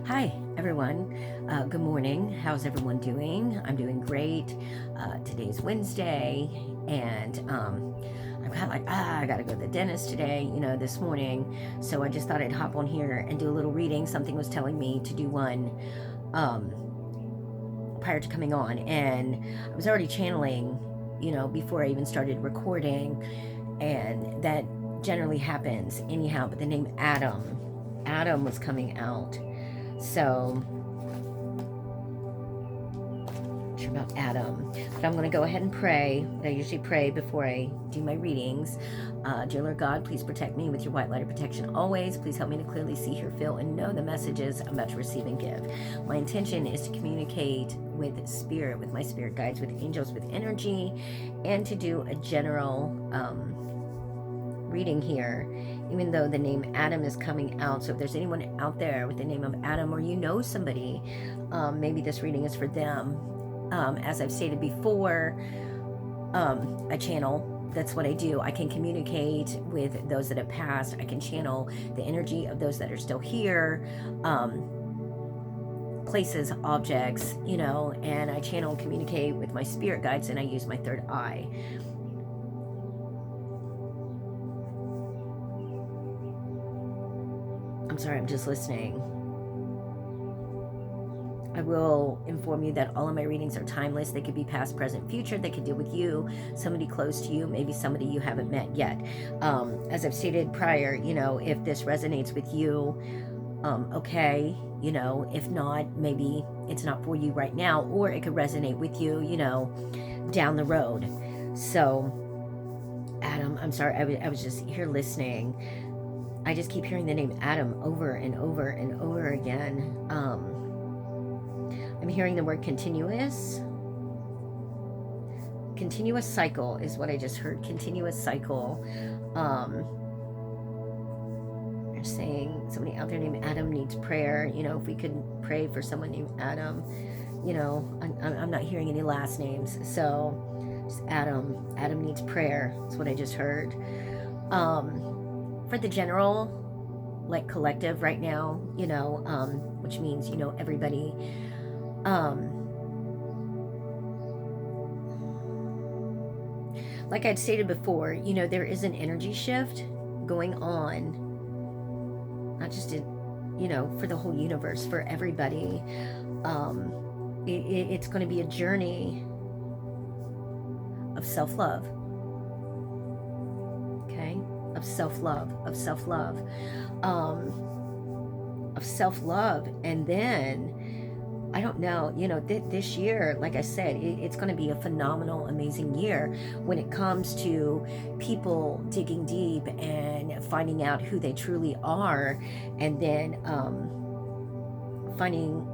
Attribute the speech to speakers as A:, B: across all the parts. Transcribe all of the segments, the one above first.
A: Hi, everyone. Good morning. How's everyone doing? I'm doing great. Today's Wednesday, and I've got I got to go to the dentist today, this morning. So I just thought I'd hop on here and do a little reading. Something was telling me to do one um, prior to coming on, and I was already channeling, before I even started recording, and that generally happens anyhow. But the name Adam was coming out. So, not sure about Adam, but I'm going to go ahead and pray. I usually pray before I do my readings. Dear Lord God, please protect me with your white light of protection always. Please help me to clearly see, hear, feel, and know the messages I'm about to receive and give. My intention is to communicate with spirit, with my spirit guides, with angels, with energy, and to do a general reading here, even though the name Adam is coming out. So if there's anyone out there with the name of Adam, or somebody, maybe this reading is for them. As I've stated before, I channel. That's what I do. I can communicate with those that have passed. I can channel the energy of those that are still here, places, objects, and I channel and communicate with my spirit guides, and I use my third eye. I'm sorry, I'm just listening. I will inform you that all of my readings are timeless. They could be past, present, future. They could deal with you, somebody close to you, maybe somebody you haven't met yet. As I've stated prior, if this resonates with you, okay. If not, maybe it's not for you right now, or it could resonate with you, down the road. So, Adam, I'm sorry, I was just here listening. I just keep hearing the name Adam over and over and over again. I'm hearing the word continuous. Continuous cycle is what I just heard. Continuous cycle. They're saying somebody out there named Adam needs prayer. If we could pray for someone named Adam. I'm not hearing any last names. So, just Adam. Adam needs prayer. That's what I just heard. For the general, like, collective right now, which means, everybody, like I'd stated before, there is an energy shift going on, not just for the whole universe, for everybody. It's going to be a journey of self-love. Okay? Of self-love, and then, I don't know, this year, like I said, it's going to be a phenomenal, amazing year when it comes to people digging deep and finding out who they truly are, and then finding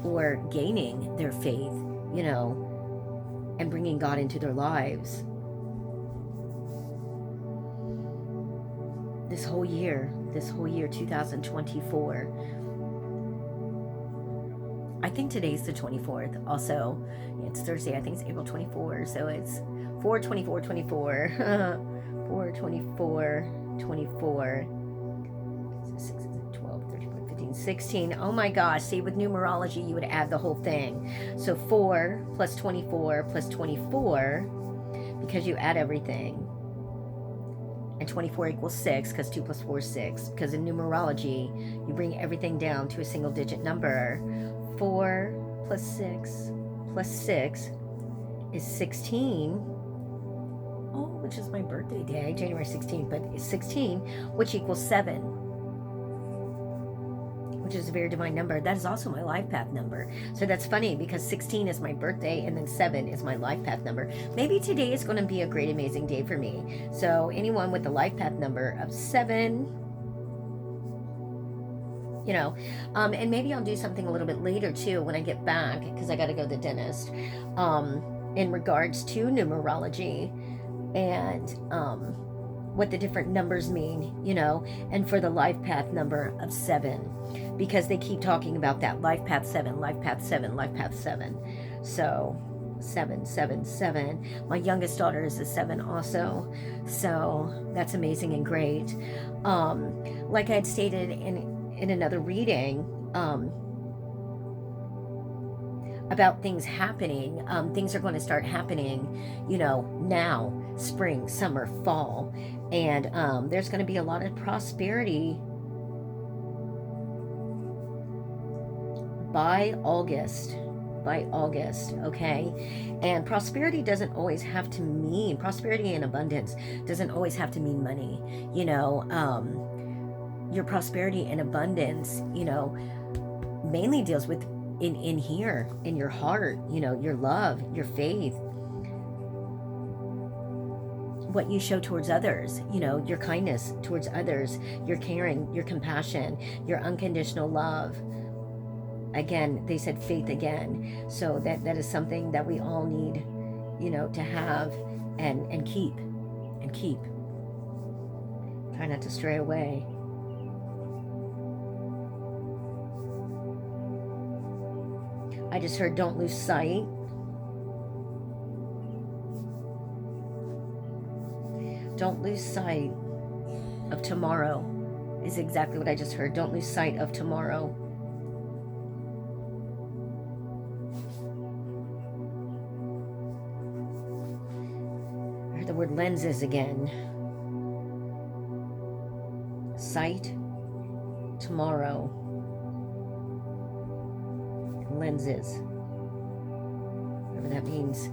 A: or gaining their faith, and bringing God into their lives. This whole year, 2024. I think today's the 24th. Also, it's Thursday. I think it's April 24. So it's 4/24/24. 4/24/24. 6, 12, 13, 15, 16. Oh my gosh. See, with numerology, you would add the whole thing. So 4 plus 24 plus 24, because you add everything. And 24 equals 6, because 2 plus 4 is 6. Because in numerology, you bring everything down to a single digit number. 4 plus 6 is 16. Oh, which is my birthday day, January 16th, but it's 16, which equals 7, which is a very divine number. That is also my life path number. So that's funny, because 16 is my birthday, and then 7 is my life path number. Maybe today is going to be a great, amazing day for me. So anyone with the life path number of 7, and maybe I'll do something a little bit later too when I get back, because I got to go to the dentist, in regards to numerology and what the different numbers mean, and for the life path number of 7, because they keep talking about that life path 7, life path 7, life path 7. So 7, 7, 7. My youngest daughter is a 7 also, so that's amazing and great. Like I had stated in another reading about things happening. Things are going to start happening, now, spring, summer, fall. And there's going to be a lot of prosperity by August. Okay? And prosperity doesn't always have to mean, prosperity and abundance doesn't always have to mean money. Your prosperity and abundance, mainly deals with in here, in your heart, your love, your faith, what you show towards others, your kindness towards others, your caring, your compassion, your unconditional love. Again, they said faith again. So that is something that we all need, to have and keep. Try not to stray away. I just heard don't lose sight. Don't lose sight of tomorrow is exactly what I just heard. Don't lose sight of tomorrow. I heard the word lenses again. Sight, tomorrow. Lenses, whatever that means.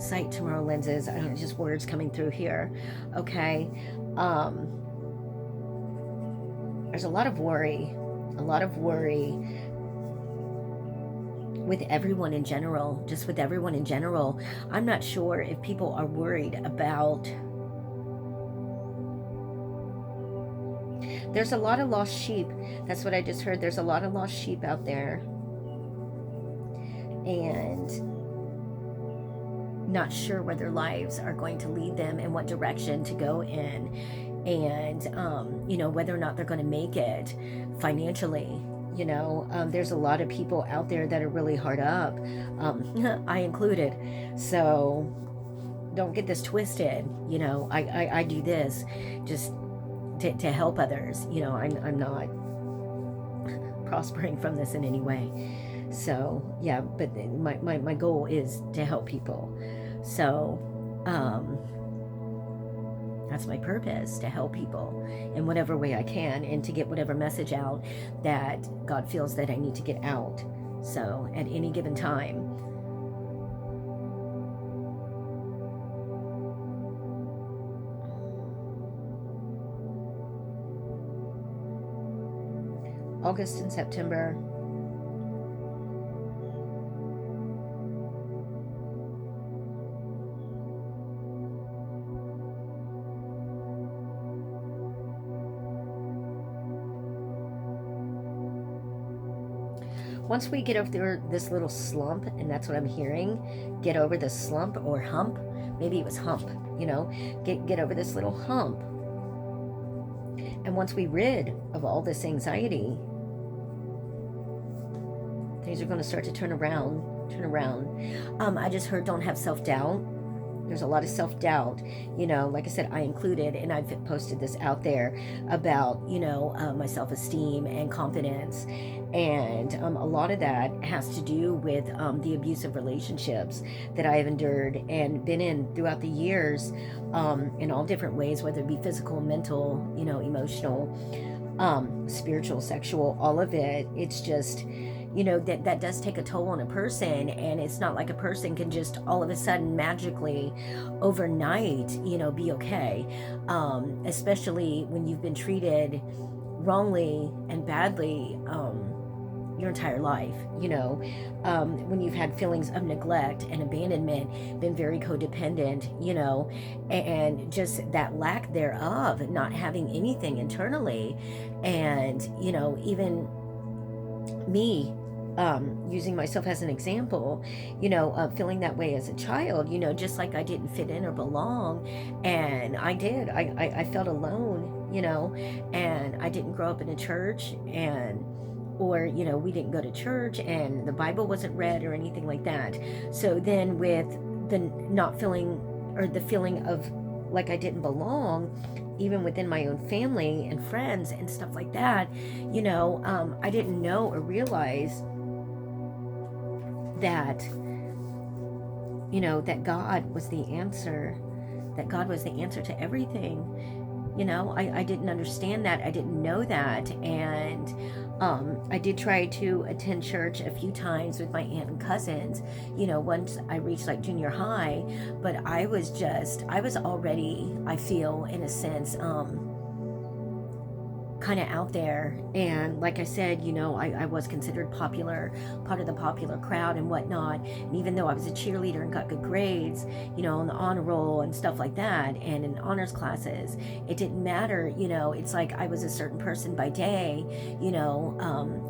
A: Sight, tomorrow, lenses. I don't know, just words coming through here. Okay. There's a lot of worry with everyone in general, just with everyone in general. I'm not sure if people are worried about, there's a lot of lost sheep. That's what I just heard. There's a lot of lost sheep out there. And not sure where their lives are going to lead them and what direction to go in, and whether or not they're going to make it financially. There's a lot of people out there that are really hard up, I included. So don't get this twisted. I do this just to help others. I'm not prospering from this in any way. So yeah, but my goal is to help people. So that's my purpose, to help people in whatever way I can, and to get whatever message out that God feels that I need to get out. So at any given time. August and September. Once we get over this little slump, and that's what I'm hearing, get over this slump or hump. Maybe it was hump, get over this little hump. And once we rid of all this anxiety, things are going to start to turn around. I just heard don't have self-doubt. There's a lot of self-doubt, like I said, I included, and I've posted this out there about, my self-esteem and confidence. And a lot of that has to do with the abusive relationships that I have endured and been in throughout the years, in all different ways, whether it be physical, mental, emotional, spiritual, sexual, all of it. It's just, that does take a toll on a person, and it's not like a person can just all of a sudden magically overnight, be okay, especially when you've been treated wrongly and badly your entire life, when you've had feelings of neglect and abandonment, been very codependent, and just that lack thereof, not having anything internally. And, even me, using myself as an example, feeling that way as a child, just like I didn't fit in or belong. And I did. I felt alone, and I didn't grow up in a church, or we didn't go to church, and the Bible wasn't read or anything like that. So then with the not feeling, or the feeling of like I didn't belong, even within my own family and friends and stuff like that, I didn't know or realize that, that God was the answer, to everything. I didn't understand that. I didn't know that. And I did try to attend church a few times with my aunt and cousins, once I reached like junior high. But I was already, I feel, in a sense, kind of out there. And like I said, I was considered popular, part of the popular crowd and whatnot. And even though I was a cheerleader and got good grades, on the honor roll and stuff like that, and in honors classes, it didn't matter. It's like I was a certain person by day,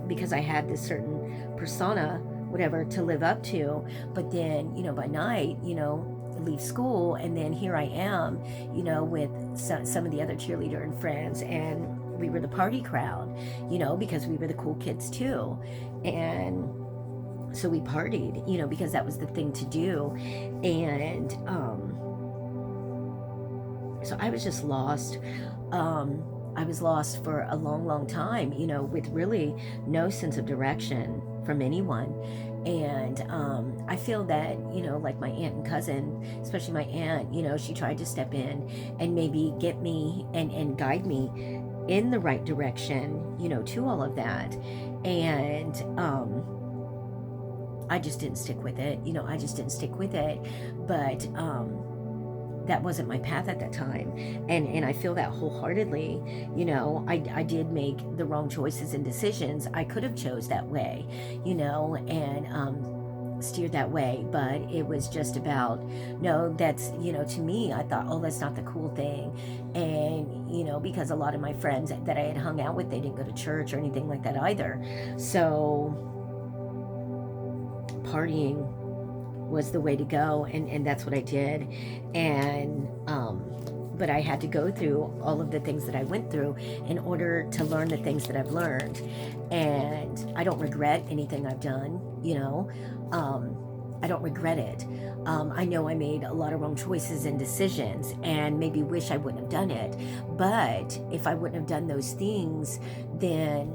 A: because I had this certain persona, whatever, to live up to. But then, by night, leave school, and then here I am, with some of the other cheerleader and friends, and we were the party crowd, because we were the cool kids too. And so we partied, because that was the thing to do. And so I was just lost. I was lost for a long, long time, with really no sense of direction from anyone. And I feel that, like my aunt and cousin, especially my aunt, she tried to step in and maybe get me and guide me in the right direction, to all of that. And I just didn't stick with it. But that wasn't my path at that time. And I feel that wholeheartedly. I did make the wrong choices and decisions. I could have chose that way, and steered that way, but it was just about, no, that's, to me, I thought, oh, that's not the cool thing. And, because a lot of my friends that I had hung out with, they didn't go to church or anything like that either. So partying was the way to go, and that's what I did. And but I had to go through all of the things that I went through in order to learn the things that I've learned. And I don't regret anything I've done, I don't regret it. I know I made a lot of wrong choices and decisions, and maybe wish I wouldn't have done it. But if I wouldn't have done those things, then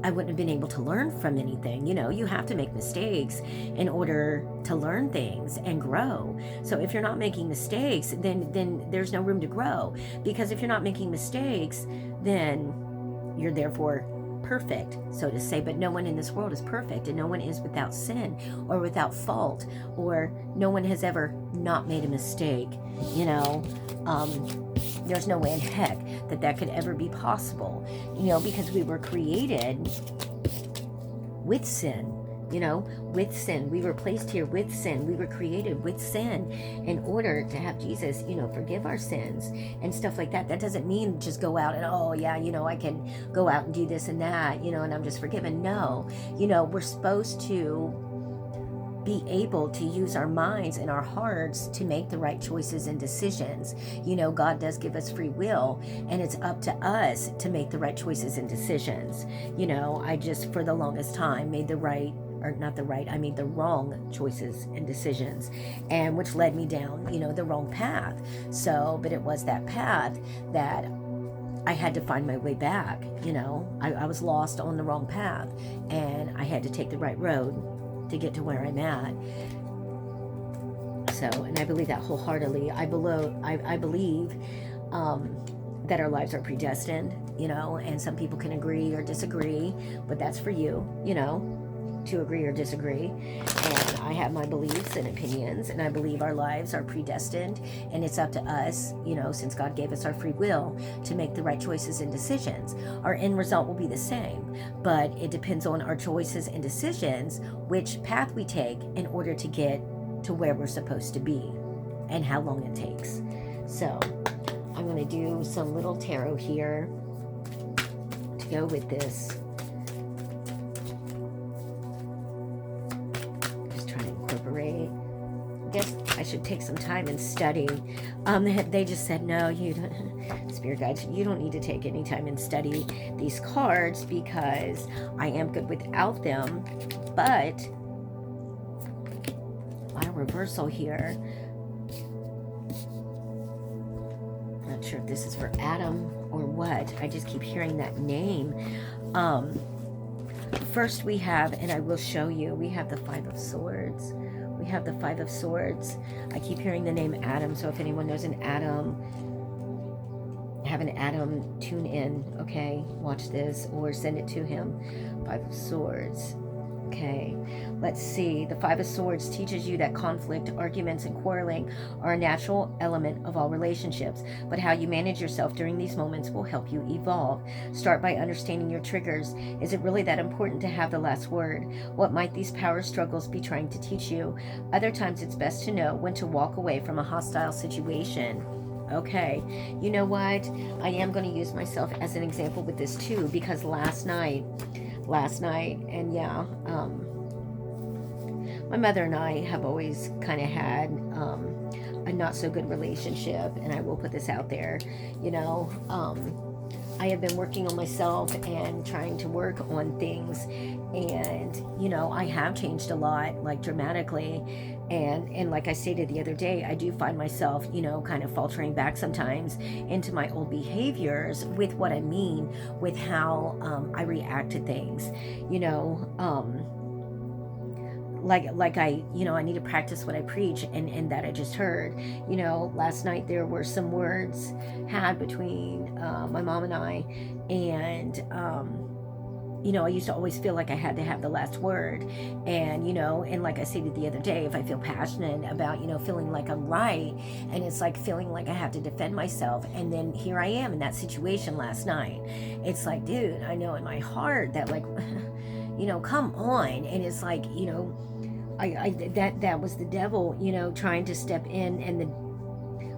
A: I wouldn't have been able to learn from anything. You have to make mistakes in order to learn things and grow. So if you're not making mistakes, then there's no room to grow. Because if you're not making mistakes, then you're therefore perfect, so to say. But no one in this world is perfect, and no one is without sin or without fault, or no one has ever not made a mistake. There's no way in heck that could ever be possible, because we were created with sin. With sin. We were placed here with sin. We were created with sin in order to have Jesus, forgive our sins and stuff like that. That doesn't mean just go out and, oh yeah, I can go out and do this and that, and I'm just forgiven. No, we're supposed to be able to use our minds and our hearts to make the right choices and decisions. God does give us free will, and it's up to us to make the right choices and decisions. I just, for the longest time, made the wrong choices and decisions, and which led me down, the wrong path. So, but it was that path that I had to find my way back. I was lost on the wrong path, and I had to take the right road to get to where I'm at. So, and I believe that wholeheartedly. I believe that our lives are predestined, and some people can agree or disagree, but that's for you, to agree or disagree. And I have my beliefs and opinions, and I believe our lives are predestined, and it's up to us, since God gave us our free will, to make the right choices and decisions. Our end result will be the same, but it depends on our choices and decisions, which path we take in order to get to where we're supposed to be, and how long it takes. So I'm going to do some little tarot here to go with this. I guess I should take some time and study. They just said, no, you don't, Spirit guides, you don't need to take any time and study these cards, because I am good without them. But a lot of reversal here. I'm going to sure if this is for Adam or what. I just keep hearing that name. First we have, and I will show you, we have the Five of Swords. We have the Five of Swords. I keep hearing the name Adam, so if anyone knows an Adam, have an Adam, tune in, okay? Watch this, or send it to him. Five of Swords. Okay, let's see. The Five of Swords teaches you that conflict, arguments, and quarreling are a natural element of all relationships, but how you manage yourself during these moments will help you evolve. Start by understanding your triggers. Is it really that important to have the last word? What might these power struggles be trying to teach you? Other times it's best to know when to walk away from a hostile situation. Okay, you know what? I am going to use myself as an example with this too, because last night, and yeah, my mother and I have always kind of had a not so good relationship, and I will put this out there, you know. I have been working on myself and trying to work on things, and you know, I have changed a lot, like dramatically, and like I stated the other day, I do find myself, you know, kind of faltering back sometimes into my old behaviors with what I mean with how I react to things, you know. Like I, you know, I need to practice what I preach, and that I just heard, you know, last night there were some words had between my mom and I, and you know, I used to always feel like I had to have the last word, and you know, and like I stated the other day, if I feel passionate about, you know, feeling like I'm right, and it's like feeling like I have to defend myself, and then here I am in that situation last night. It's like, dude, I know in my heart that, like, you know, come on, and it's like, you know, that was the devil, you know, trying to step in, and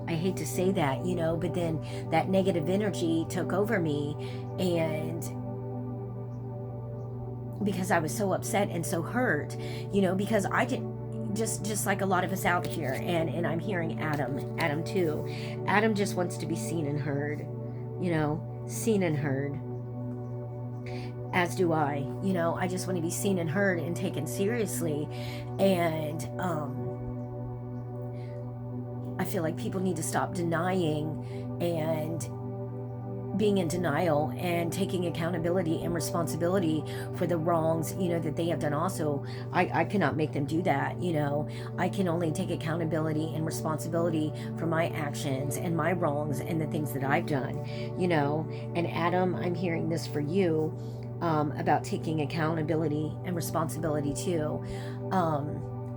A: I hate to say that, you know, but then that negative energy took over me, and because I was so upset and so hurt, you know, because I did just like a lot of us out here, and I'm hearing Adam too. Adam just wants to be seen and heard, you know, seen and heard. As do I, you know, I just want to be seen and heard and taken seriously. And I feel like people need to stop denying and being in denial and taking accountability and responsibility for the wrongs, you know, that they have done also. I cannot make them do that, you know. I can only take accountability and responsibility for my actions and my wrongs and the things that I've done, you know. And Adam, I'm hearing this for you, about taking accountability and responsibility too.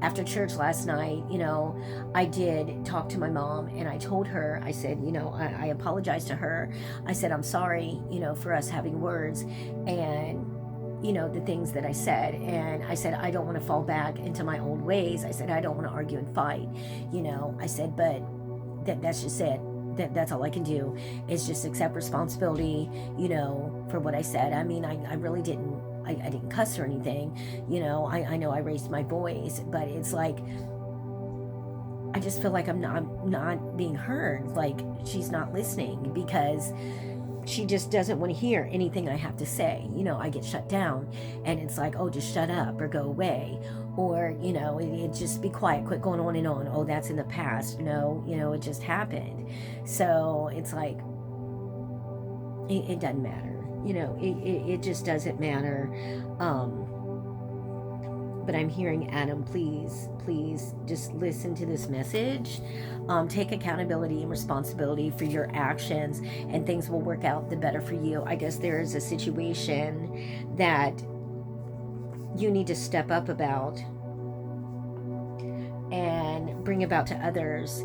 A: After church last night, you know, I did talk to my mom, and I told her, I said, you know, I apologized to her. I said, I'm sorry, you know, for us having words and, you know, the things that I said. And I said, I don't want to fall back into my old ways. I said, I don't want to argue and fight, you know. I said, but that's just it. That's all I can do is just accept responsibility, you know, for what I said. I mean, I really didn't, I didn't cuss or anything, you know. I know I raised my voice, but it's like, I just feel like I'm not being heard. Like, she's not listening, because she just doesn't want to hear anything I have to say. You know, I get shut down, and it's like, oh, just shut up or go away. Or, you know, it just be quiet, quit going on and on. Oh, that's in the past. No, you know, it just happened. So it's like, it doesn't matter. You know, it just doesn't matter. But I'm hearing, Adam, please just listen to this message. Take accountability and responsibility for your actions, and things will work out the better for you. I guess there is a situation that you need to step up about and bring about to others.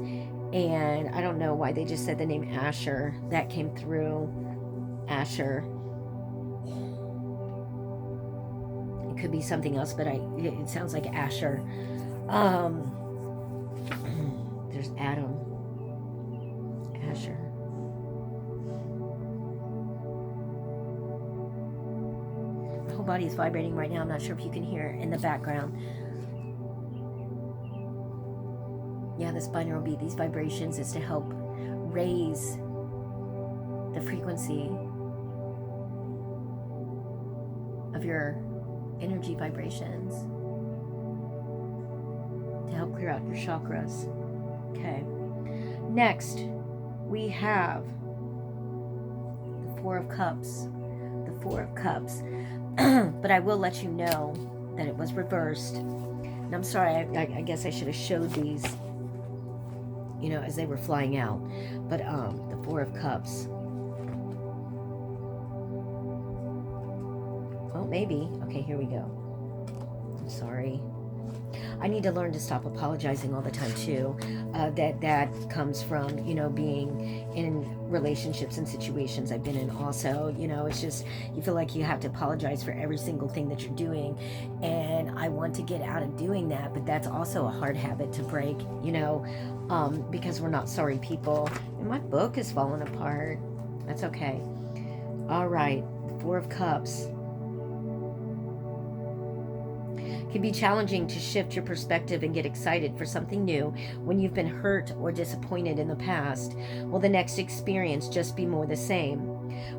A: And I don't know why they just said the name Asher. That came through. Asher. It could be something else, but it sounds like Asher. There's Adam. Asher. My whole body is vibrating right now. I'm not sure if you can hear it in the background. Yeah, this binaural beat, these vibrations, is to help raise the frequency of your energy vibrations, to help clear out your chakras. Okay. Next, we have the Four of Cups. The Four of Cups. But I will let you know that it was reversed. And I'm sorry, I guess I should have showed these, you know, as they were flying out. But the Four of Cups. Well, maybe. Okay, here we go. I'm sorry. I need to learn to stop apologizing all the time too. That comes from, you know, being in relationships and situations I've been in also. You know, it's just, you feel like you have to apologize for every single thing that you're doing. And I want to get out of doing that, but that's also a hard habit to break, you know, because we're not sorry people. And my book is falling apart. That's okay. All right, the Four of Cups. Can be challenging to shift your perspective and get excited for something new when you've been hurt or disappointed in the past. Will the next experience just be more the same?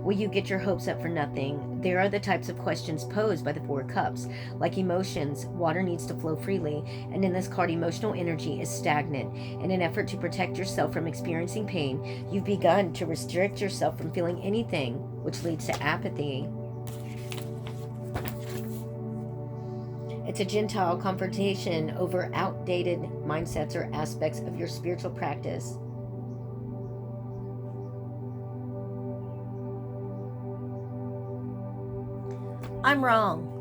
A: Will you get your hopes up for nothing? There are the types of questions posed by the Four Cups. Like emotions, water needs to flow freely, and in this card, emotional energy is stagnant. In an effort to protect yourself from experiencing pain, you've begun to restrict yourself from feeling anything, which leads to apathy. It's a Gentile confrontation over outdated mindsets or aspects of your spiritual practice. I'm wrong.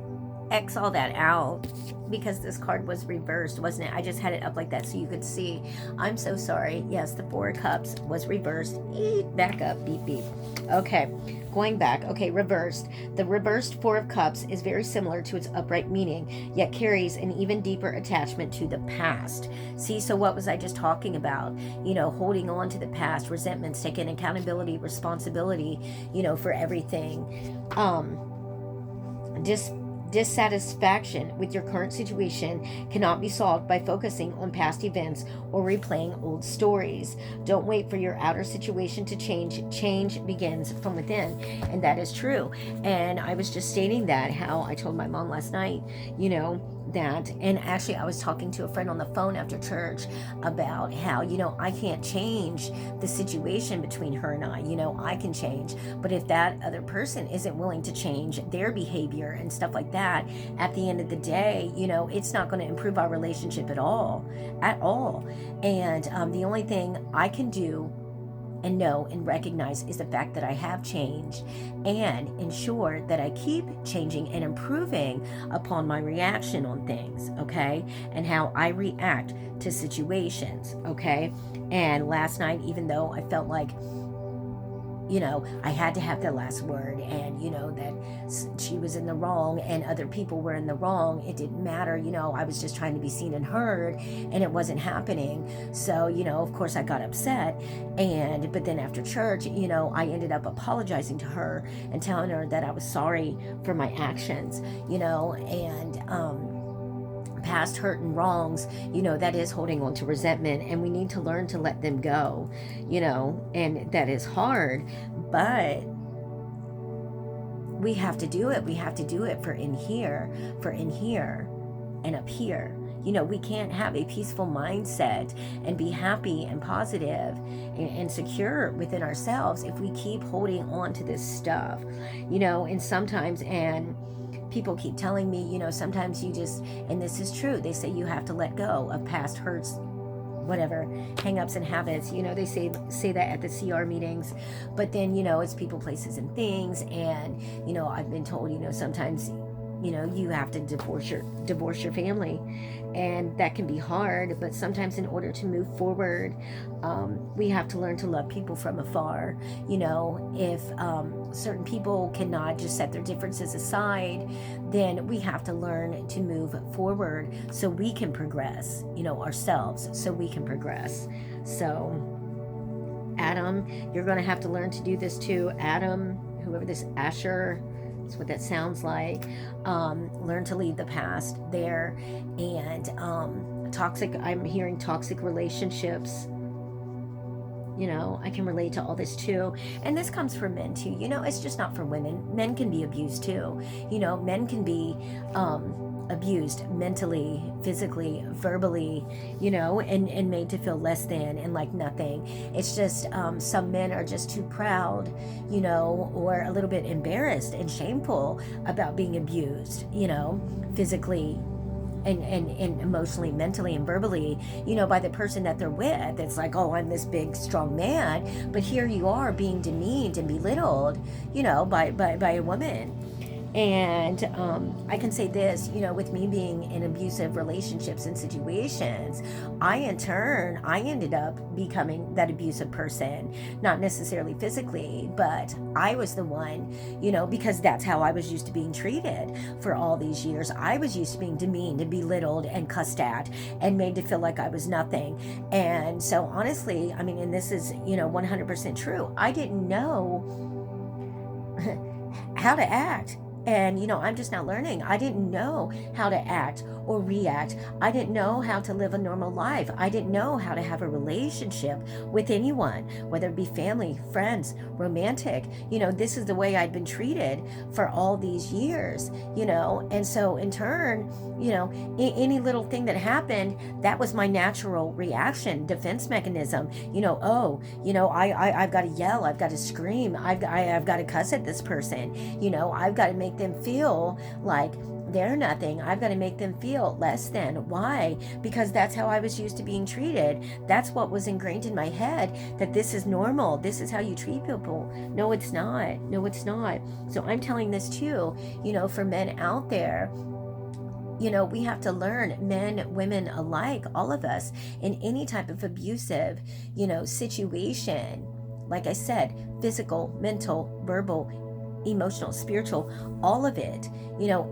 A: X all that out because this card was reversed, wasn't it? I just had it up like that so you could see. I'm so sorry. Yes, the Four of Cups was reversed. Back up. Beep, beep. Okay, going back. Okay, reversed. The reversed Four of Cups is very similar to its upright meaning, yet carries an even deeper attachment to the past. See, so what was I just talking about? You know, holding on to the past, resentments, taking accountability, responsibility, you know, for everything. Dissatisfaction with your current situation cannot be solved by focusing on past events or replaying old stories. Don't wait for your outer situation to change. Change begins from within, and that is true. And I was just stating that, how I told my mom last night, you know, that, and actually I was talking to a friend on the phone after church about how, you know, I can't change the situation between her and I. You know, I can change, but if that other person isn't willing to change their behavior and stuff like that, at the end of the day, you know, it's not going to improve our relationship at all. And the only thing I can do and know and recognize is the fact that I have changed, and ensure that I keep changing and improving upon my reaction on things, okay, and how I react to situations, okay. And last night, even though I felt like, you know, I had to have the last word, and, you know, that she was in the wrong and other people were in the wrong, it didn't matter, you know, I was just trying to be seen and heard, and it wasn't happening. So, you know, of course I got upset, but then after church, you know, I ended up apologizing to her and telling her that I was sorry for my actions, you know, and past hurt and wrongs, you know, that is holding on to resentment, and we need to learn to let them go, you know, and that is hard, but we have to do it. We have to do it for in here and up here. You know, we can't have a peaceful mindset and be happy and positive and secure within ourselves if we keep holding on to this stuff, you know. And sometimes, and people keep telling me, you know, sometimes you just, and this is true, they say you have to let go of past hurts, whatever, hang-ups and habits, you know, they say that at the CR meetings. But then, you know, it's people, places, and things. And, you know, I've been told, you know, sometimes, you know, you have to divorce your family, and that can be hard. But sometimes, in order to move forward, we have to learn to love people from afar. You know, if certain people cannot just set their differences aside, then we have to learn to move forward so we can progress, you know, ourselves, so we can progress. So Adam, you're going to have to learn to do this too. Adam, whoever this Asher, that's what that sounds like. Learn to leave the past there. And I'm hearing toxic relationships. You know, I can relate to all this too. And this comes from men too. You know, it's just not for women. Men can be abused too. You know, men can be abused mentally, physically, verbally, and made to feel less than and like nothing. It's just some men are just too proud, or a little bit embarrassed and shameful about being abused, physically and emotionally, mentally, and verbally, by the person that they're with. It's like, oh, I'm this big, strong man. But here you are being demeaned and belittled, by a woman. And I can say this, with me being in abusive relationships and situations, in turn, I ended up becoming that abusive person, not necessarily physically, but I was the one, because that's how I was used to being treated for all these years. I was used to being demeaned and belittled and cussed at and made to feel like I was nothing. And so honestly, and this is, 100% true. I didn't know how to act. And, I'm just now learning. I didn't know how to act or react. I didn't know how to live a normal life. I didn't know how to have a relationship with anyone, whether it be family, friends, romantic. This is the way I'd been treated for all these years, and so in turn, any little thing that happened, that was my natural reaction, defense mechanism. I've got to yell, I've got to scream, I've got to cuss at this person. I've got to make them feel like they're nothing. I've got to make them feel less than. Why? Because that's how I was used to being treated. That's what was ingrained in my head, that this is normal. This is how you treat people. No, it's not. No, it's not. So I'm telling this too, for men out there. We have to learn, men, women alike, all of us, in any type of abusive, situation. Like I said, physical, mental, verbal, emotional, spiritual, all of it,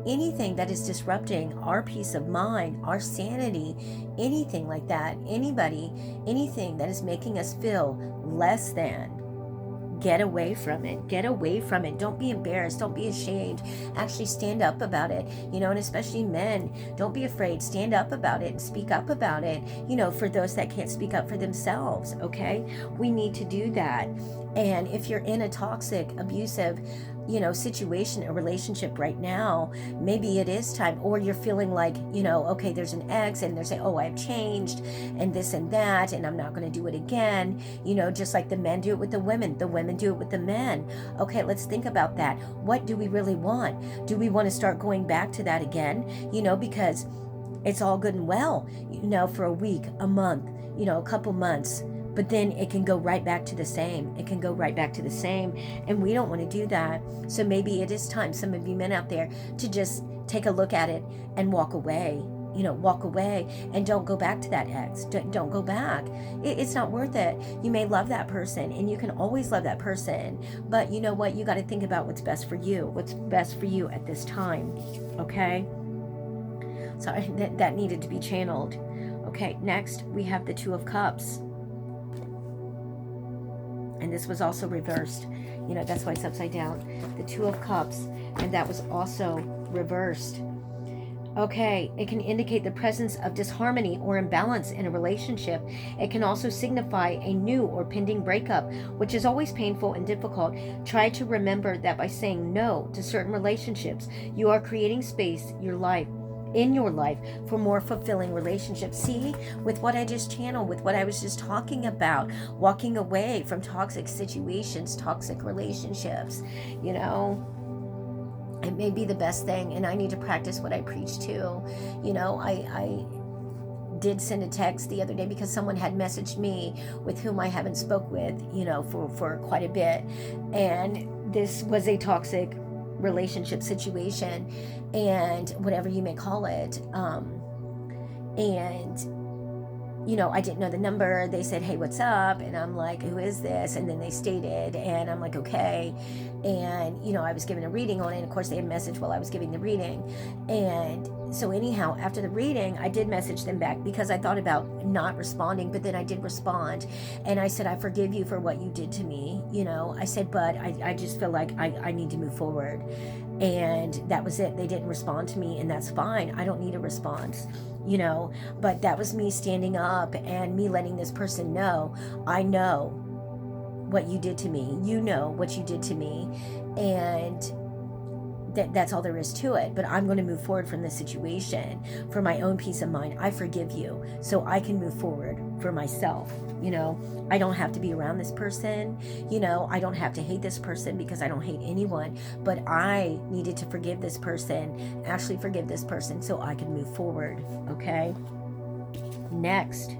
A: anything that is disrupting our peace of mind, our sanity, anything like that, anything that is making us feel less than. Get away from it. Get away from it. Don't be embarrassed. Don't be ashamed. Actually stand up about it, and especially men, don't be afraid. Stand up about it and speak up about it, for those that can't speak up for themselves, okay? We need to do that. And if you're in a toxic, abusive, situation, a relationship right now, maybe it is time, or you're feeling like, okay, there's an ex and they're saying, oh, I've changed and this and that, and I'm not going to do it again, just like the men do it with the women do it with the men. Okay, let's think about that. What do we really want? Do we want to start going back to that again? Because it's all good and well, for a week, a month, a couple months, but then it can go right back to the same. It can go right back to the same. And we don't want to do that. So maybe it is time, some of you men out there, to just take a look at it and walk away. Walk away and don't go back to that ex. Don't go back. It's not worth it. You may love that person and you can always love that person. But you know what? You got to think about what's best for you. What's best for you at this time. Okay? Sorry, that needed to be channeled. Okay, next we have the Two of Cups. And this was also reversed. That's why it's upside down. The Two of Cups. And that was also reversed. Okay, it can indicate the presence of disharmony or imbalance in a relationship. It can also signify a new or pending breakup, which is always painful and difficult. Try to remember that by saying no to certain relationships, you are creating space in your life for more fulfilling relationships. See, with what I just channeled, with what I was just talking about, walking away from toxic situations, toxic relationships, it may be the best thing. And I need to practice what I preach too. I did send a text the other day because someone had messaged me with whom I haven't spoke with, for quite a bit. And this was a toxic relationship situation, and whatever you may call it, and I didn't know the number. They said, hey, what's up? And I'm like, who is this? And then they stated, and I'm like, okay. And I was given a reading on it, and of course they had messaged while I was giving the reading. And so anyhow, after the reading, I did message them back because I thought about not responding, but then I did respond. And I said, I forgive you for what you did to me. I said, but I just feel like I need to move forward. And that was it. They didn't respond to me, and that's fine. I don't need a response, but that was me standing up and me letting this person know, I know what you did to me. You know what you did to me. And that's all there is to it. But I'm going to move forward from this situation for my own peace of mind. I forgive you so I can move forward for myself. I don't have to be around this person. I don't have to hate this person because I don't hate anyone. But I needed to forgive this person, actually forgive this person so I could move forward. Okay. Next,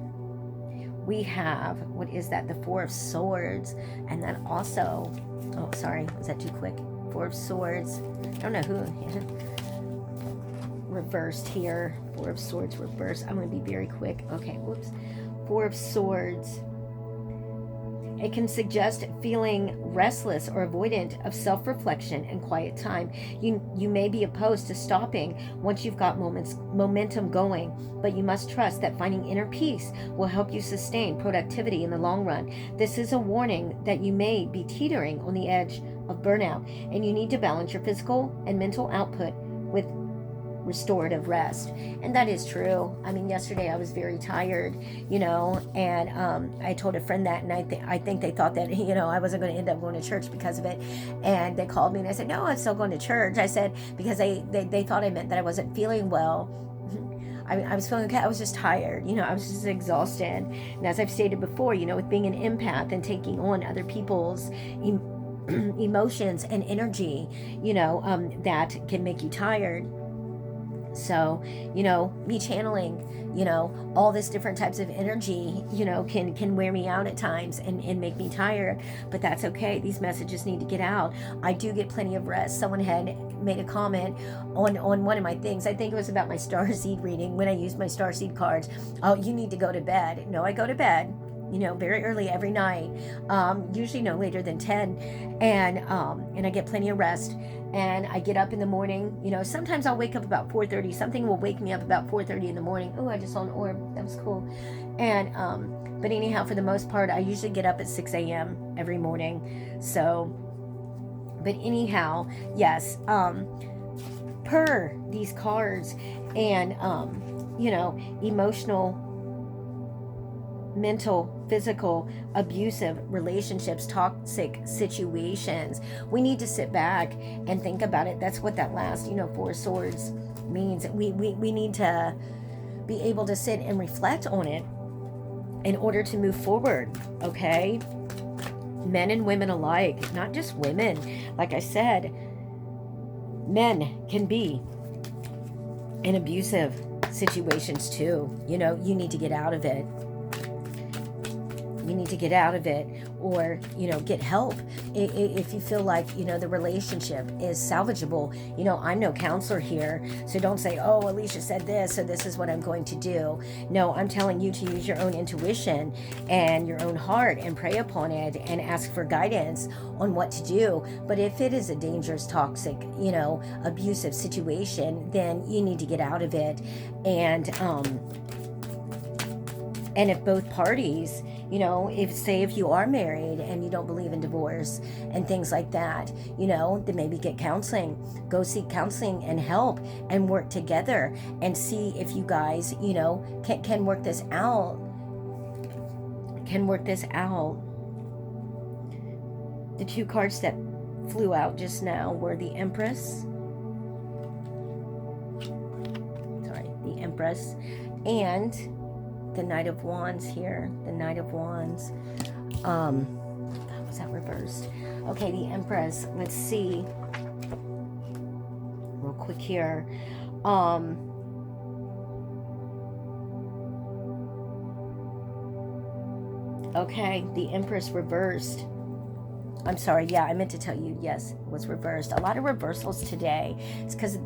A: we have, what is that? The Four of Swords. And then also, oh, sorry, was that too quick? Four of Swords. I don't know who. Reversed here. Four of Swords reversed. I'm going to be very quick. Okay, whoops. Four of Swords. It can suggest feeling restless or avoidant of self-reflection and quiet time. You may be opposed to stopping once you've got momentum going, but you must trust that finding inner peace will help you sustain productivity in the long run. This is a warning that you may be teetering on the edge of burnout, and you need to balance your physical and mental output with restorative rest. And that is true. I mean, yesterday I was very tired, and I told a friend that, and I think they thought that, I wasn't going to end up going to church because of it. And they called me and I said, no, I'm still going to church. I said, because they thought I meant that I wasn't feeling well. I was feeling okay. I was just tired. I was just exhausted. And as I've stated before, with being an empath and taking on other people's emotions and energy, that can make you tired. So, me channeling, all this different types of energy, can wear me out at times and make me tired, but that's okay. These messages need to get out. I do get plenty of rest. Someone had made a comment on one of my things. I think it was about my starseed reading when I used my starseed cards. Oh, you need to go to bed. No, I go to bed, very early every night, usually no later than 10. And I get plenty of rest. And I get up in the morning, sometimes I'll wake up about 4:30. Something will wake me up about 4:30 in the morning. Oh, I just saw an orb. That was cool. And, but anyhow, for the most part, I usually get up at 6 a.m. every morning. So, but anyhow, yes, per these cards and, emotional, mental, physical, abusive relationships, toxic situations, we need to sit back and think about it. That's what that last, Four of Swords means. We need to be able to sit and reflect on it in order to move forward, okay? Men and women alike, not just women. Like I said, men can be in abusive situations too. You need to get out of it. You need to get out of it, or, get help if you feel like, the relationship is salvageable. I'm no counselor here, so don't say, oh, Alicia said this, so this is what I'm going to do. No, I'm telling you to use your own intuition and your own heart and pray upon it and ask for guidance on what to do. But if it is a dangerous, toxic, abusive situation, then you need to get out of it. And if both parties, if you are married and you don't believe in divorce and things like that, then maybe get counseling. Go seek counseling and help and work together and see if you guys, can work this out. The two cards that flew out just now were the Empress. Sorry, the Empress and the Knight of Wands here. The Knight of Wands. Was that reversed? Okay, the Empress. Let's see. Real quick here. Okay, the Empress reversed. I'm sorry, yeah, I meant to tell you, yes, it was reversed. A lot of reversals today. It's because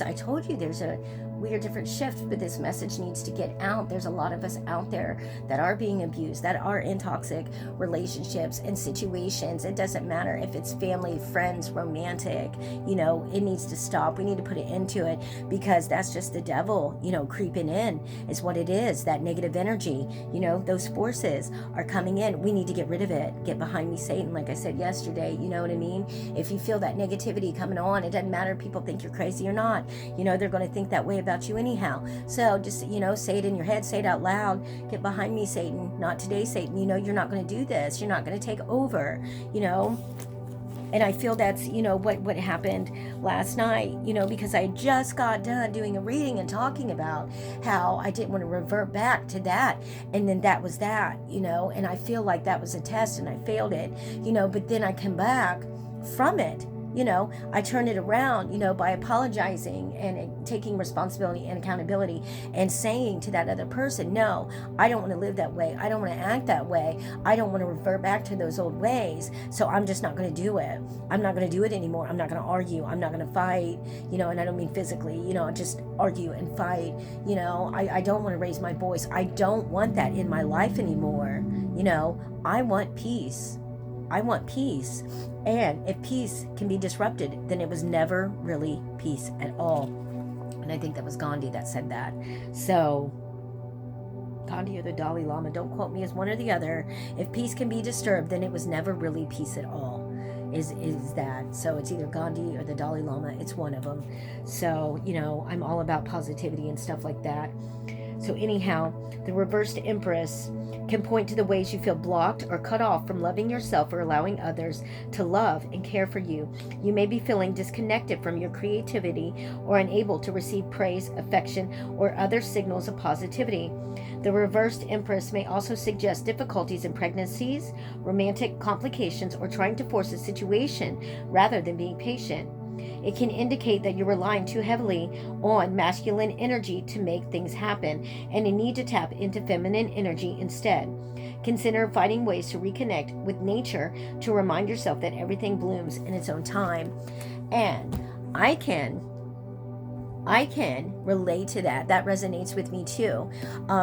A: I told you there's a weird different shift, but this message needs to get out. There's a lot of us out there that are being abused, that are in toxic relationships and situations. It doesn't matter if it's family, friends, romantic, it needs to stop. We need to put an end to it, because that's just the devil, creeping in is what it is. That negative energy, those forces are coming in. We need to get rid of it. Get behind me, Satan. Like I said yesterday, you know what I mean? If you feel that negativity coming on, it doesn't matter if people think you're crazy or not. They're going to think that way about you anyhow. So just, say it in your head, say it out loud. Get behind me, Satan. Not today, Satan. You're not going to do this. You're not going to take over, And I feel that's, what happened last night, because I just got done doing a reading and talking about how I didn't want to revert back to that. And then that was that, and I feel like that was a test and I failed it, but then I come back from it. I turn it around, by apologizing and taking responsibility and accountability and saying to that other person, no, I don't want to live that way. I don't want to act that way. I don't want to revert back to those old ways. So I'm just not going to do it. I'm not going to do it anymore. I'm not going to argue. I'm not going to fight, and I don't mean physically, just argue and fight. I don't want to raise my voice. I don't want that in my life anymore. I want peace. I want peace. And if peace can be disrupted, then it was never really peace at all. And I think that was Gandhi that said that. So, Gandhi or the Dalai Lama, don't quote me as one or the other. If peace can be disturbed, then it was never really peace at all. Is that. So it's either Gandhi or the Dalai Lama. It's one of them. So, I'm all about positivity and stuff like that. So anyhow, the reversed Empress can point to the ways you feel blocked or cut off from loving yourself or allowing others to love and care for you. You may be feeling disconnected from your creativity or unable to receive praise, affection, or other signals of positivity. The reversed Empress may also suggest difficulties in pregnancies, romantic complications, or trying to force a situation rather than being patient. It can indicate that you're relying too heavily on masculine energy to make things happen and a need to tap into feminine energy instead. Consider finding ways to reconnect with nature to remind yourself that everything blooms in its own time. And I can relate to that. That resonates with me too.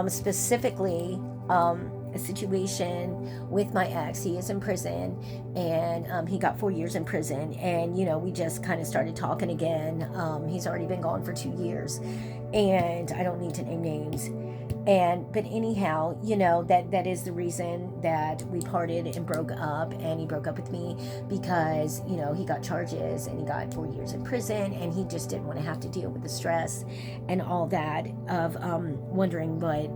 A: Specifically, a situation with my ex. He is in prison, and he got 4 years in prison, and we just kind of started talking again. He's already been gone for 2 years, and I don't need to name names. But anyhow, that is the reason that we parted and broke up. And he broke up with me because he got charges and he got 4 years in prison, and he just didn't want to have to deal with the stress and all that of wondering what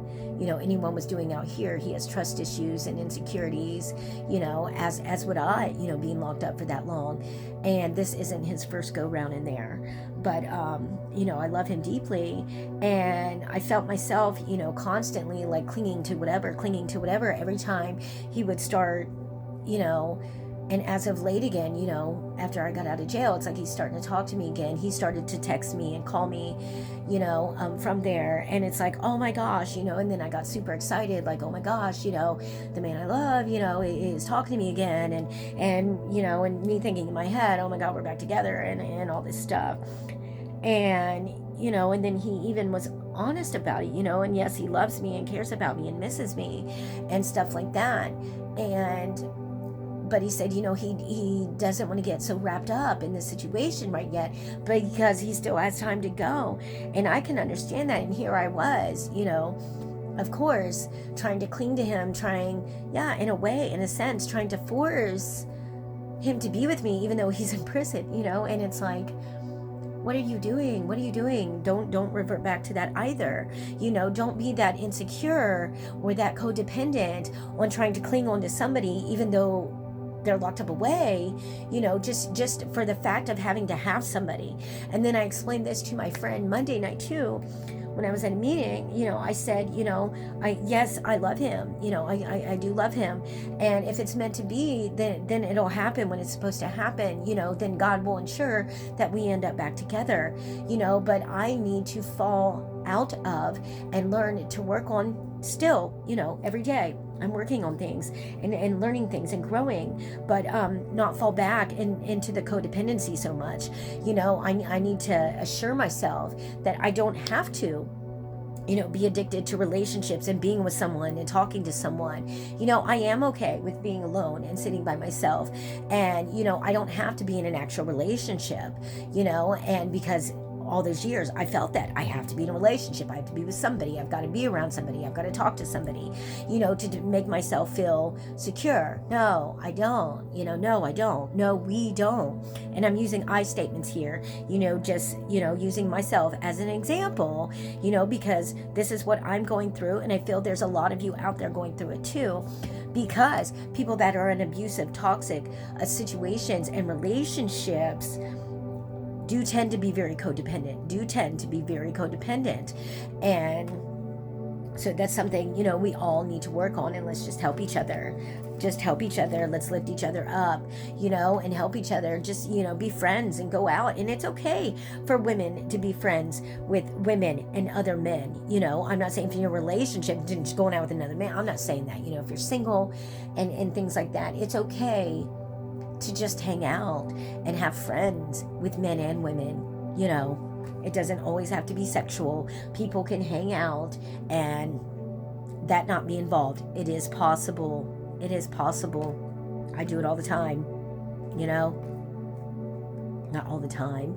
A: anyone was doing out here. He has trust issues and insecurities, as would I, being locked up for that long. And this isn't his first go round in there. But, I love him deeply. And I felt myself, constantly like clinging to whatever every time he would start, and as of late again, after I got out of jail, it's like he's starting to talk to me again. He started to text me and call me, from there. And it's like, oh my gosh, and then I got super excited, like, oh my gosh, the man I love, is talking to me again. And me thinking in my head, oh my God, we're back together and all this stuff. And, and then he even was honest about it, and yes, he loves me and cares about me and misses me and stuff like that. But he said, he doesn't want to get so wrapped up in this situation right yet, because he still has time to go. And I can understand that. And here I was, of course, trying to cling to him, in a sense, trying to force him to be with me, even though he's in prison, and it's like, what are you doing? What are you doing? Don't revert back to that either. Don't be that insecure or that codependent on trying to cling on to somebody, even though they're locked up away, just for the fact of having to have somebody. And then I explained this to my friend Monday night too. When I was at a meeting, I said, yes, I love him. I do love him. And if it's meant to be, then it'll happen when it's supposed to happen. Then God will ensure that we end up back together. But I need to fall out of and learn to work on still, every day. I'm working on things and learning things and growing, but not fall back into the codependency so much. I need to assure myself that I don't have to, be addicted to relationships and being with someone and talking to someone. I am okay with being alone and sitting by myself. And, I don't have to be in an actual relationship, and because all those years, I felt that I have to be in a relationship. I have to be with somebody. I've got to be around somebody. I've got to talk to somebody, to make myself feel secure. No, I don't. No, I don't. No, we don't. And I'm using I statements here, just, using myself as an example, because this is what I'm going through. And I feel there's a lot of you out there going through it too. Because people that are in abusive, toxic situations and relationships do tend to be very codependent, And so that's something, we all need to work on, and let's just help each other. Let's lift each other up, and help each other. Just, be friends and go out. And it's okay for women to be friends with women and other men. I'm not saying if you're in a relationship, just going out with another man. I'm not saying that, if you're single and things like that, it's okay to just hang out and have friends with men and women. It doesn't always have to be sexual. People can hang out and that not be involved. It is possible. I do it all the time, not all the time,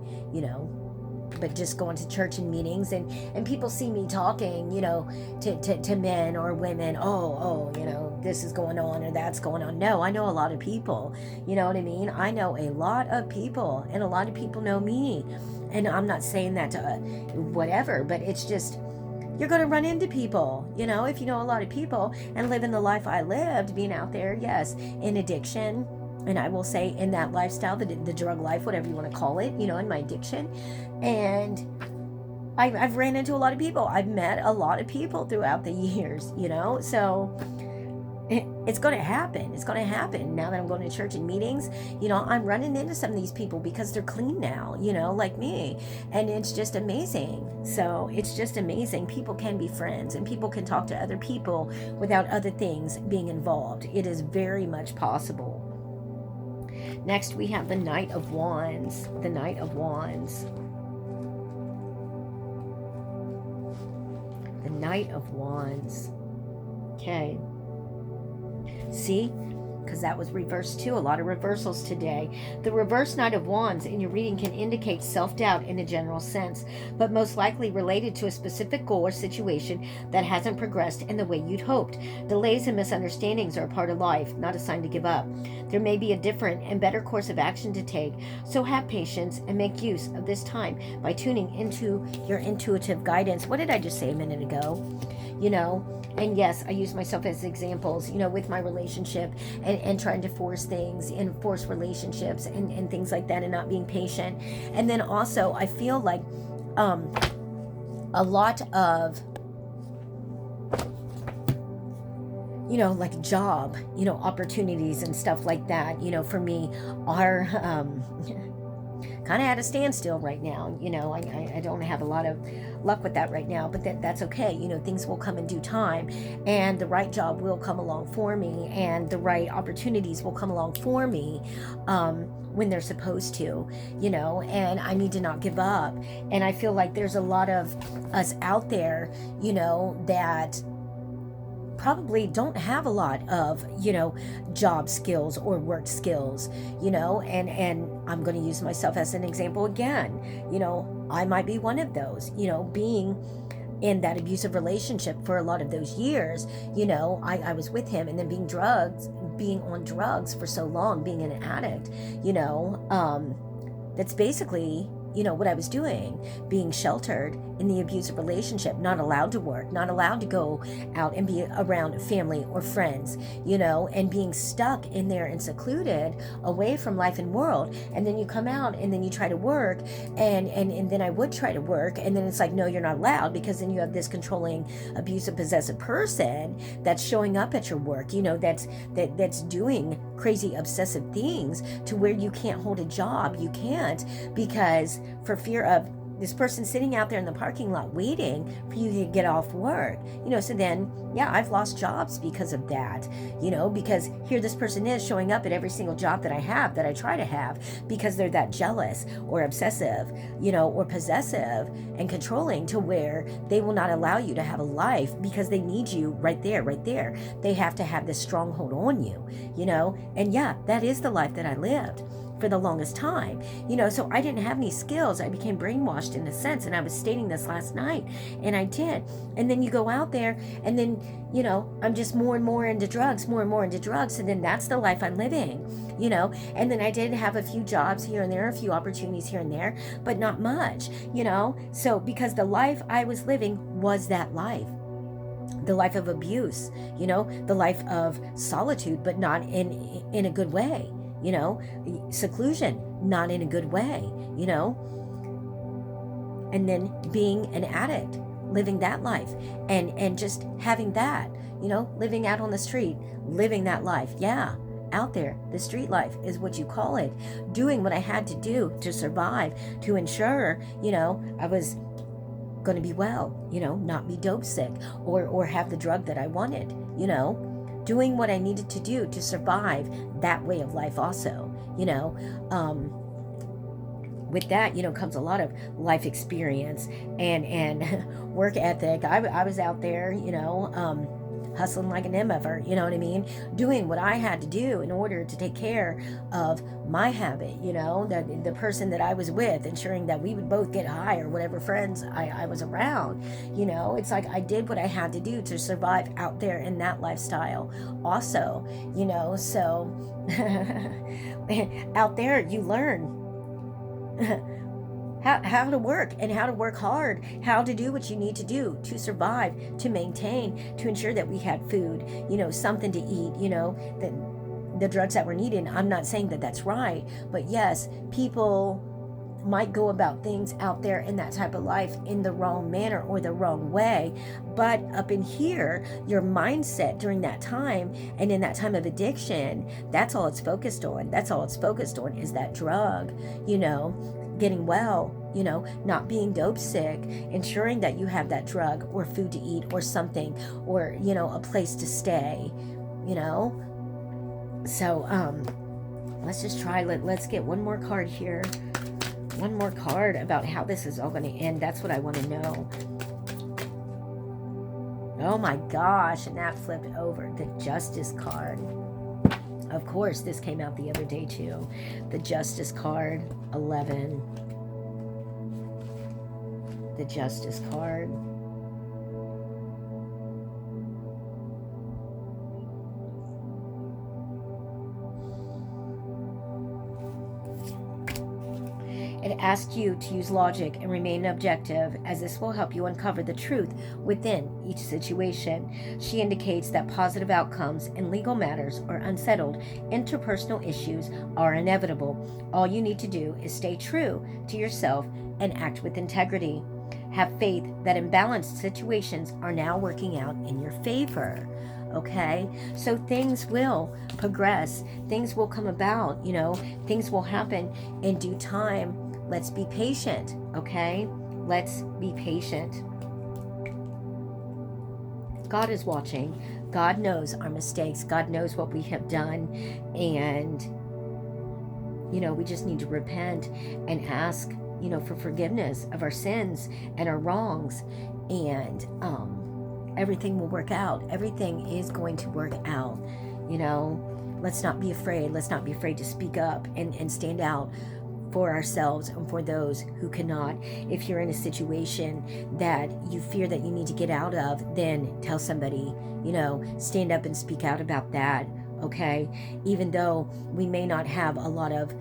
A: but just going to church and meetings and people see me talking, to men or women. This is going on or that's going on. No, I know a lot of people, you know what I mean? I know a lot of people, and a lot of people know me. And I'm not saying that to whatever, but it's just, you're going to run into people, if you know a lot of people and living the life I lived, being out there, yes, in addiction. And I will say in that lifestyle, the drug life, whatever you want to call it, in my addiction. And I've ran into a lot of people. I've met a lot of people throughout the years, so it's going to happen. It's going to happen now that I'm going to church and meetings. I'm running into some of these people because they're clean now, like me. And it's just amazing. So it's just amazing. People can be friends and people can talk to other people without other things being involved. It is very much possible. Next, we have the Knight of Wands. The Knight of Wands. The Knight of Wands. Okay. See? Because that was reversed too. A lot of reversals today. The reverse Knight of Wands in your reading can indicate self-doubt in a general sense, but most likely related to a specific goal or situation that hasn't progressed in the way you'd hoped. Delays and misunderstandings are a part of life, not a sign to give up. There may be a different and better course of action to take, so have patience and make use of this time by tuning into your intuitive guidance. What did I just say a minute ago? And yes, I use myself as examples, with my relationship and trying to force things and force relationships and things like that and not being patient. And then also I feel like a lot of, like job, opportunities and stuff like that, for me are kind of at a standstill right now. I don't have a lot of luck with that right now, but that's okay. Things will come in due time, and the right job will come along for me, and the right opportunities will come along for me when they're supposed to, and I need to not give up. And I feel like there's a lot of us out there, that probably don't have a lot of, job skills or work skills, and I'm going to use myself as an example again. I might be one of those, being in that abusive relationship for a lot of those years. I was with him, and then being on drugs for so long, being an addict, that's basically, what I was doing, being sheltered in the abusive relationship, not allowed to work, not allowed to go out and be around family or friends, and being stuck in there and secluded away from life and world. And then you come out and then you try to work and then I would try to work, and then it's like, no, you're not allowed, because then you have this controlling, abusive, possessive person that's showing up at your work, that's doing crazy, obsessive things to where you can't hold a job. You can't, because for fear of this person sitting out there in the parking lot waiting for you to get off work, so then, yeah, I've lost jobs because of that, because here this person is showing up at every single job that I have, that I try to have, because they're that jealous or obsessive, or possessive and controlling, to where they will not allow you to have a life because they need you right there. They have to have this stronghold on you, and yeah, that is the life that I lived. for the longest time, so I didn't have any skills. I became brainwashed in a sense, and I was stating this last night, and I did. And then you go out there, and then, I'm just more and more into drugs, and then that's the life I'm living, and then I did have a few jobs here and there, a few opportunities here and there, but not much, so because the life I was living was that life, the life of abuse, the life of solitude, but not in a good way, seclusion, not in a good way, and then being an addict, living that life, and just having that, living out on the street, living that life. Yeah, out there, the street life is what you call it, doing what I had to do to survive, to ensure, I was going to be well, not be dope sick or have the drug that I wanted, doing what I needed to do to survive that way of life also, with that, comes a lot of life experience and work ethic. I was out there, hustling like an MFer, you know what I mean? Doing what I had to do in order to take care of my habit, the person that I was with, ensuring that we would both get high, or whatever friends I was around, it's like I did what I had to do to survive out there in that lifestyle also, so out there you learn how to work, and how to work hard, how to do what you need to do to survive, to maintain, to ensure that we had food, something to eat, the drugs that were needed. I'm not saying that that's right, but yes, people might go about things out there in that type of life in the wrong manner or the wrong way. But up in here, your mindset during that time and in that time of addiction, that's all it's focused on. That's all it's focused on is that drug, getting well, not being dope sick, ensuring that you have that drug or food to eat or something, or, a place to stay, So, let's just try, let's get one more card here. One more card about how this is all going to end. That's what I want to know. Oh my gosh, and that flipped over. The Justice card. Of course, this came out the other day too. The Justice card, 11. The Justice card. It asks you to use logic and remain objective, as this will help you uncover the truth within each situation. She indicates that positive outcomes in legal matters or unsettled interpersonal issues are inevitable. All you need to do is stay true to yourself and act with integrity. Have faith that imbalanced situations are now working out in your favor. Okay, so things will progress, things will come about, things will happen in due time. Let's be patient, okay? Let's be patient. God is watching. God knows our mistakes. God knows what we have done. And, we just need to repent and ask, for forgiveness of our sins and our wrongs. And everything will work out. Everything is going to work out. Let's not be afraid. Let's not be afraid to speak up and stand out for ourselves and for those who cannot. If you're in a situation that you fear that you need to get out of, then tell somebody, stand up and speak out about that, okay? Even though we may not have a lot of,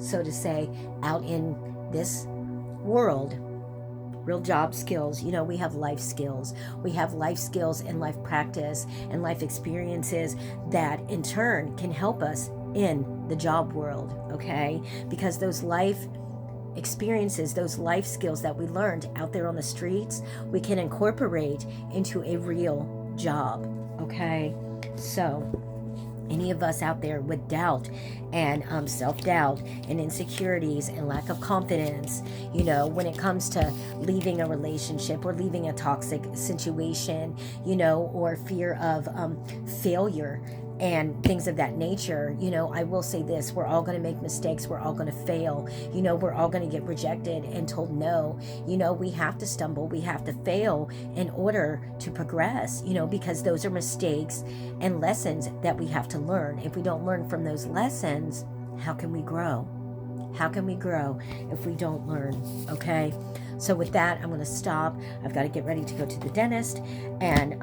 A: so to say, out in this world, real job skills, we have life skills. We have life skills and life practice and life experiences that in turn can help us in the job world, okay? Because those life experiences, those life skills that we learned out there on the streets, we can incorporate into a real job, okay? So any of us out there with doubt and self-doubt and insecurities and lack of confidence, when it comes to leaving a relationship or leaving a toxic situation, or fear of failure and things of that nature, I will say this: we're all going to make mistakes. We're all going to fail. We're all going to get rejected and told no. We have to stumble. We have to fail in order to progress, because those are mistakes and lessons that we have to learn. If we don't learn from those lessons, how can we grow? How can we grow if we don't learn? Okay. So with that, I'm going to stop. I've got to get ready to go to the dentist. And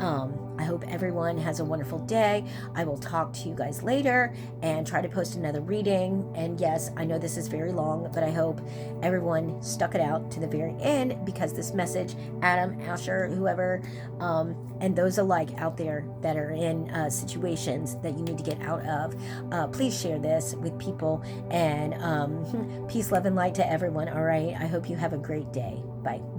A: I hope everyone has a wonderful day. I will talk to you guys later and try to post another reading. And yes, I know this is very long, but I hope everyone stuck it out to the very end, because this message, Adam, Asher, whoever, and those alike out there that are in situations that you need to get out of, please share this with people. And peace, love, and light to everyone. All right. I hope you have a great day. Bye.